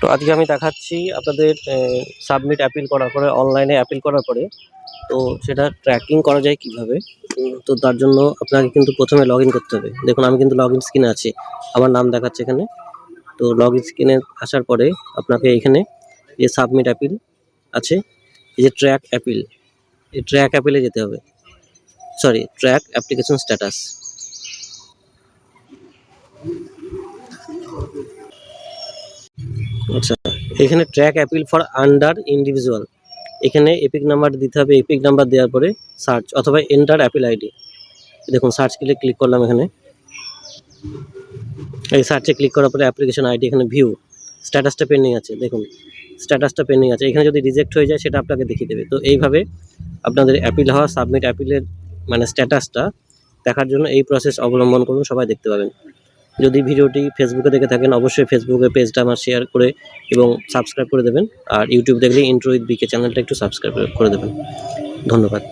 তো আজকে আমি দেখাচ্ছি আপনাদের সাবমিট অ্যাপিল করার পরে, অনলাইনে অ্যাপিল করার পরে তো সেটা ট্র্যাকিং করা যায় কিভাবে। তো তার জন্য আপনাকে কিন্তু প্রথমে লগ ইন করতে হবে। দেখুন আমি কিন্তু লগ ইন স্ক্রিনে আছি, আমার নাম দেখাচ্ছে এখানে। তো লগ ইন স্ক্রিনে আসার পরে আপনাকে এখানে যে সাবমিট অ্যাপিল আছে, এই যে ট্র্যাক অ্যাপিল, এই ট্র্যাক অ্যাপিলে যেতে হবে। Sorry, track application status. আচ্ছা, এখানে track appeal for under individual, এখানে এপিক নাম্বার দিতে হবে। এপিক নাম্বার দেওয়ার পরে সার্চ অথবা এন্টার অ্যাপিল আইডি। দেখুন সার্চ ক্লিক করলাম, এখানে এই সার্চে ক্লিক করার পরে অ্যাপ্লিকেশন আইডি, এখানে ভিউ স্ট্যাটাসটা পেন্ডিং আছে। দেখুন স্ট্যাটাসটা পেন্ডিং আছে, এখানে যদি রিজেক্ট হয়ে যায় সেটা আপনাকে দেখিয়ে দেবে। তো এইভাবে আপনাদের অ্যাপিল হওয়া সাবমিট অ্যাপিলের মানে স্ট্যাটাসটা দেখার জন্য এই প্রসেস অবলম্বন করুন, সবাই দেখতে পাবেন। যদি ভিডিওটি ফেসবুকে দেখে থাকেন অবশ্যই ফেসবুকে পেজটা আমার শেয়ার করে এবং সাবস্ক্রাইব করে দেবেন। আর ইউটিউব দেখলে ইন্ট্রো উইথ বিকে চ্যানেলটা একটু সাবস্ক্রাইব করে দেবেন। ধন্যবাদ।